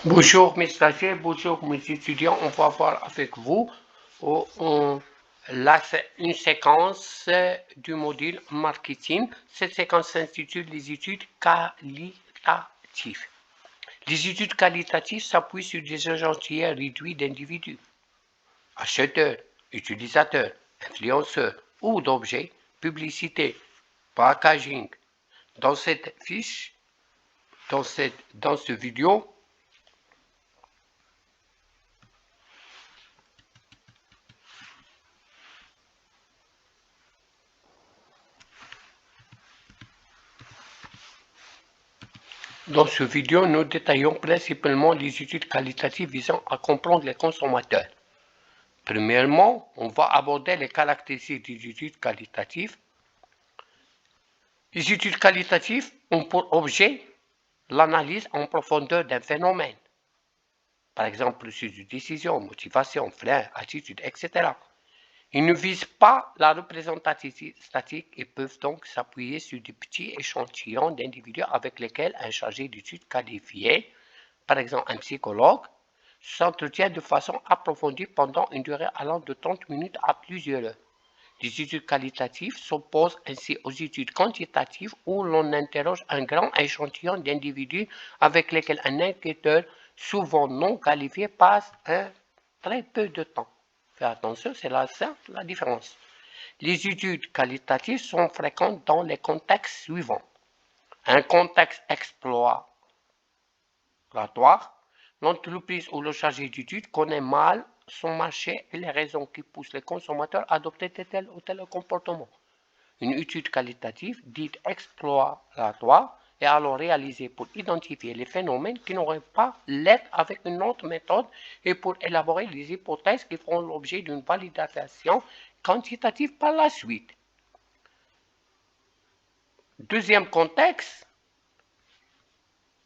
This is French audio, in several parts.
Bonjour mes stagiaires, bonjour mes étudiants. On va voir avec vous une séquence du module marketing. Cette séquence s'intitule les études qualitatives. Les études qualitatives s'appuient sur des échantillons réduits d'individus, acheteurs, utilisateurs, influenceurs ou d'objets, publicité, packaging. Dans cette fiche, dans ce vidéo, nous détaillons principalement les études qualitatives visant à comprendre les consommateurs. Premièrement, on va aborder les caractéristiques des études qualitatives. Les études qualitatives ont pour objet l'analyse en profondeur d'un phénomène, par exemple sur une décision, motivation, frein, attitude, etc. Ils ne visent pas la représentativité statique et peuvent donc s'appuyer sur des petits échantillons d'individus avec lesquels un chargé d'études qualifié, par exemple un psychologue, s'entretient de façon approfondie pendant une durée allant de 30 minutes à plusieurs heures. Les études qualitatives s'opposent ainsi aux études quantitatives où l'on interroge un grand échantillon d'individus avec lesquels un enquêteur, souvent non qualifié, passe un très peu de temps. Faites attention, c'est là ça la différence. Les études qualitatives sont fréquentes dans les contextes suivants. Un contexte exploratoire, l'entreprise ou le chargé d'études connaît mal son marché et les raisons qui poussent les consommateurs à adopter tel ou tel comportement. Une étude qualitative, dite exploratoire, est alors réalisée pour identifier les phénomènes qui n'auraient pas l'être avec une autre méthode et pour élaborer les hypothèses qui feront l'objet d'une validation quantitative par la suite. Deuxième contexte,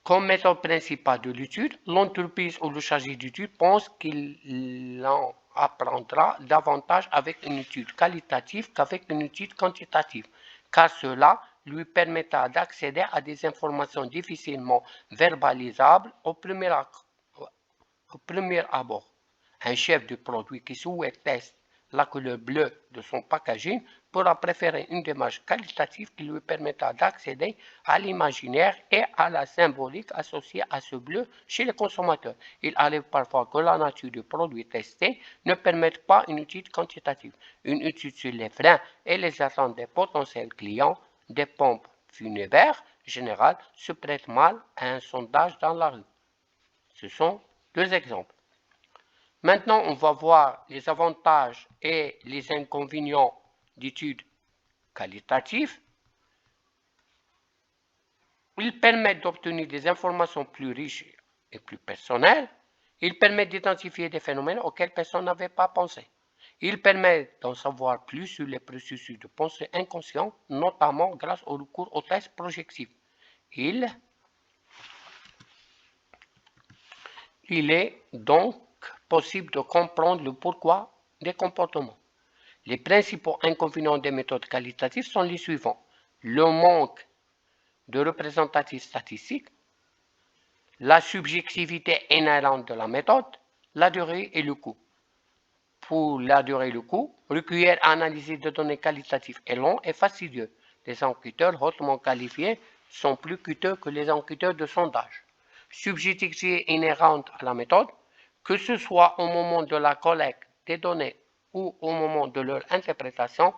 comme méthode principale de l'étude, l'entreprise ou le chargé d'étude pense qu'il en apprendra davantage avec une étude qualitative qu'avec une étude quantitative, car cela lui permettra d'accéder à des informations difficilement verbalisables au premier abord. Un chef de produit qui souhaite tester la couleur bleue de son packaging pourra préférer une démarche qualitative qui lui permettra d'accéder à l'imaginaire et à la symbolique associée à ce bleu chez les consommateurs. Il arrive parfois que la nature du produit testé ne permette pas une étude quantitative. Une étude sur les freins et les attentes des potentiels clients des pompes funéraires générales se prête mal à un sondage dans la rue. Ce sont deux exemples. Maintenant, on va voir les avantages et les inconvénients d'études qualitatives. Ils permettent d'obtenir des informations plus riches et plus personnelles. Ils permettent d'identifier des phénomènes auxquels personne n'avait pas pensé. Ils permettent d'en savoir plus sur les processus de pensée inconscient, notamment grâce au recours aux tests projectifs. Il est donc possible de comprendre le pourquoi des comportements. Les principaux inconvénients des méthodes qualitatives sont les suivants. Le manque de représentativité statistique, la subjectivité inhérente de la méthode, la durée et le coût. Pour la durée et le coût, recueillir et analyser des données qualitatives est long et fastidieux. Les enquêteurs hautement qualifiés sont plus coûteux que les enquêteurs de sondage. Subjectivité inhérente à la méthode, que ce soit au moment de la collecte des données ou au moment de leur interprétation,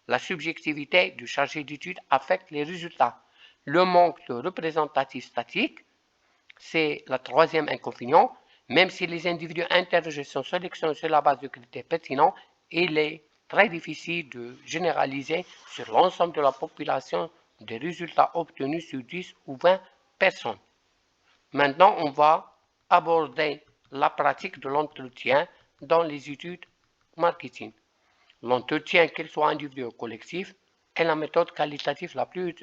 la subjectivité du chargé d'étude affecte les résultats. Le manque de représentativité statique, c'est le troisième inconvénient. Même si les individus interrogés sont sélectionnés sur la base de critères pertinents, il est très difficile de généraliser sur l'ensemble de la population des résultats obtenus sur 10 ou 20 personnes. Maintenant, on va aborder la pratique de l'entretien dans les études marketing. L'entretien, qu'il soit individuel ou collectif, est la méthode qualitative la plus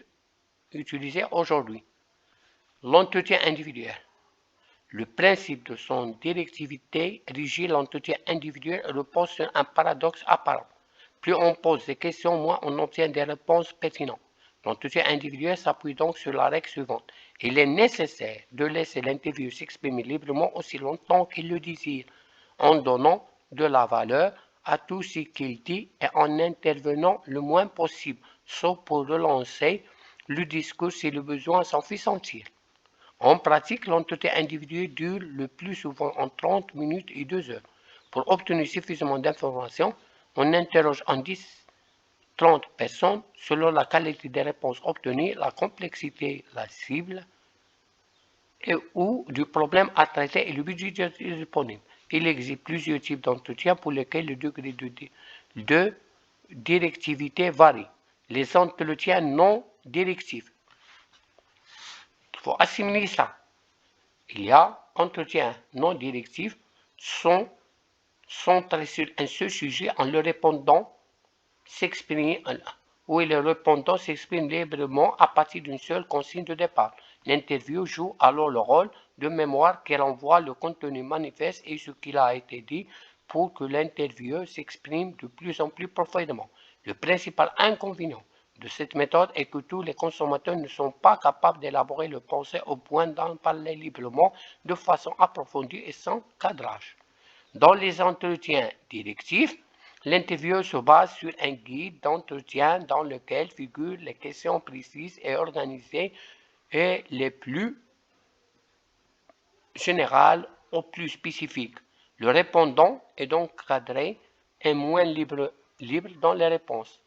utilisée aujourd'hui. L'entretien individuel. Le principe de son directivité régit l'entretien individuel et repose sur un paradoxe apparent. Plus on pose des questions, moins on obtient des réponses pertinentes. L'entretien individuel s'appuie donc sur la règle suivante. Il est nécessaire de laisser l'interviewé s'exprimer librement aussi longtemps qu'il le désire, en donnant de la valeur à tout ce qu'il dit et en intervenant le moins possible, sauf pour relancer le discours si le besoin s'en fait sentir. En pratique, l'entretien individuel dure le plus souvent entre 30 minutes et 2 heures. Pour obtenir suffisamment d'informations, on interroge en 10-30 personnes selon la qualité des réponses obtenues, la complexité, la cible ou du problème à traiter et le budget disponible. Il existe plusieurs types d'entretiens pour lesquels le degré de directivité varie. Les entretiens non directifs. Il faut assimiler ça. Il y a entretiens non directifs centrés sur un seul sujet en le répondant s'exprimer où le répondant s'exprime librement à partir d'une seule consigne de départ. L'interview joue alors le rôle de mémoire qui renvoie le contenu manifeste et ce qu'il a été dit pour que l'intervieweur s'exprime de plus en plus profondément. Le principal inconvénient de cette méthode est que tous les consommateurs ne sont pas capables d'élaborer le pensée au point d'en parler librement de façon approfondie et sans cadrage. Dans les entretiens directifs, l'intervieweur se base sur un guide d'entretien dans lequel figurent les questions précises et organisées et les plus générales aux plus spécifiques. Le répondant est donc cadré et moins libre dans les réponses.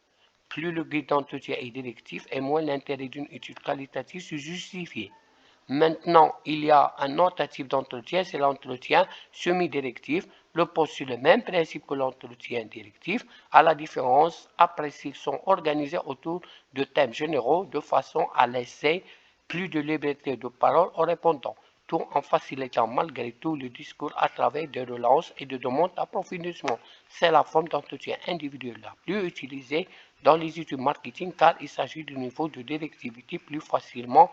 Plus le guide d'entretien est directif et moins l'intérêt d'une étude qualitative se justifie. Maintenant, il y a un autre type d'entretien, c'est l'entretien semi-directif, repose sur le même principe que l'entretien directif, à la différence après s'ils sont organisés autour de thèmes généraux de façon à laisser plus de liberté de parole aux répondants, tout en facilitant malgré tout le discours à travers des relances et des demandes d'approfondissement. C'est la forme d'entretien individuel la plus utilisée dans les études marketing car il s'agit du niveau de directivité plus facilement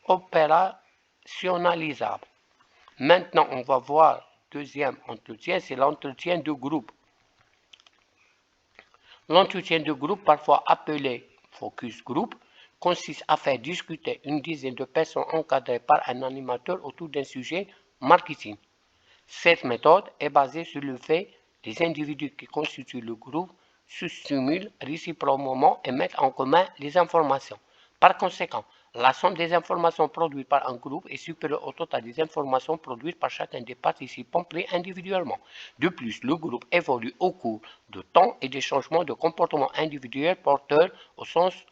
opérationnalisable. Maintenant, on va voir le deuxième entretien, c'est l'entretien de groupe. L'entretien de groupe, parfois appelé focus group, consiste à faire discuter une dizaine de personnes encadrées par un animateur autour d'un sujet marketing. Cette méthode est basée sur le fait que les individus qui constituent le groupe se stimulent réciproquement et mettent en commun les informations. Par conséquent, la somme des informations produites par un groupe est supérieure au total des informations produites par chacun des participants pris individuellement. De plus, le groupe évolue au cours de temps et des changements de comportement individuel porteurs au sens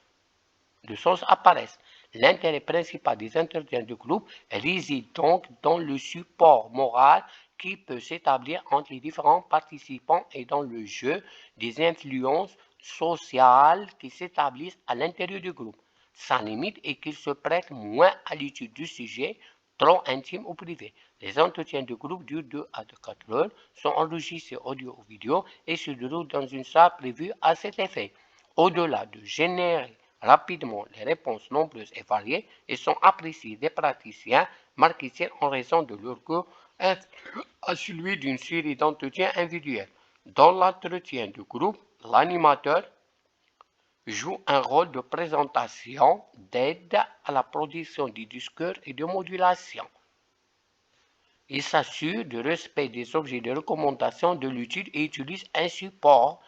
apparaissent. L'intérêt principal des entretiens de groupe réside donc dans le support moral qui peut s'établir entre les différents participants et dans le jeu des influences sociales qui s'établissent à l'intérieur du groupe. Sa limite est qu'il se prête moins à l'étude du sujet trop intime ou privé. Les entretiens de groupe durent 2 à 4 heures, sont enregistrés audio ou vidéo et se déroulent dans une salle prévue à cet effet. Au-delà de générer rapidement les réponses nombreuses et variées et sont appréciées des praticiens marketing en raison de leur goût à celui d'une série d'entretiens individuels. Dans l'entretien de groupe, l'animateur joue un rôle de présentation, d'aide à la production du discours et de modulation. Il s'assure du respect des objets de recommandation de l'étude et utilise un support,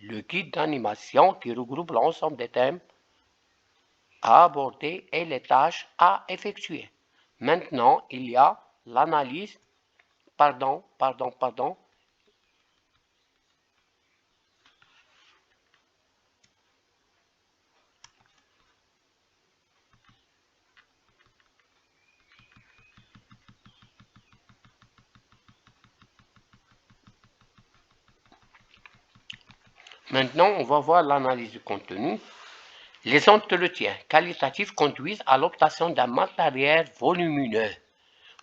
le guide d'animation qui regroupe l'ensemble des thèmes à aborder et les tâches à effectuer. Maintenant, il y a l'analyse, Maintenant, on va voir l'analyse du contenu. Les entretiens qualitatifs conduisent à l'obtention d'un matériel volumineux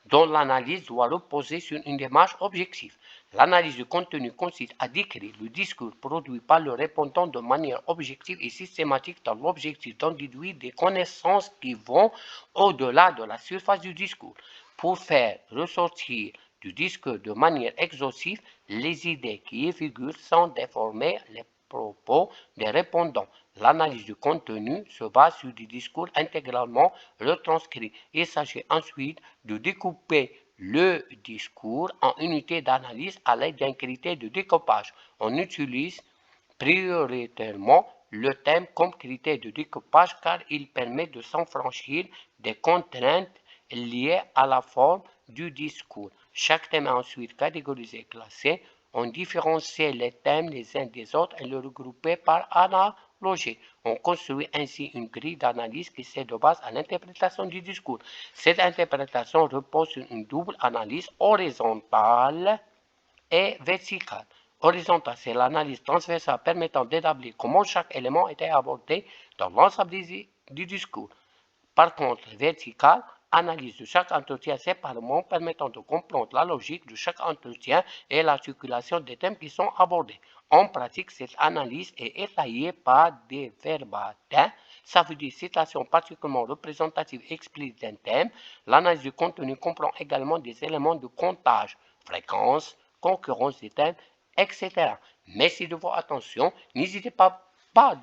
dont l'analyse doit reposer sur une démarche objective. L'analyse du contenu consiste à décrire le discours produit par le répondant de manière objective et systématique dans l'objectif d'en déduire des connaissances qui vont au-delà de la surface du discours. Pour faire ressortir du discours de manière exhaustive les idées qui y figurent sans déformer les propos des répondants. L'analyse du contenu se base sur des discours intégralement retranscrits. Il s'agit ensuite de découper le discours en unités d'analyse à l'aide d'un critère de découpage. On utilise prioritairement le thème comme critère de découpage car il permet de s'affranchir des contraintes liées à la forme du discours. Chaque thème est ensuite catégorisé et classé. On différenciait les thèmes les uns des autres et les regroupait par analogie. On construit ainsi une grille d'analyse qui sert de base à l'interprétation du discours. Cette interprétation repose sur une double analyse horizontale et verticale. Horizontale, c'est l'analyse transversale permettant d'établir comment chaque élément était abordé dans l'ensemble du discours. Par contre, verticale, analyse de chaque entretien séparément permettant de comprendre la logique de chaque entretien et l'articulation des thèmes qui sont abordés. En pratique, cette analyse est étayée par des verbatins, ça veut dire citation particulièrement représentative explicite d'un thème. L'analyse du contenu comprend également des éléments de comptage, fréquence, concurrence des thèmes, etc. Merci de votre attention. N'hésitez pas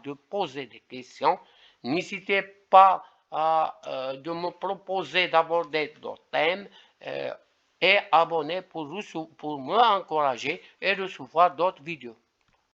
de poser des questions. N'hésitez pas de me proposer d'aborder d'autres thèmes et abonner pour me encourager et recevoir d'autres vidéos.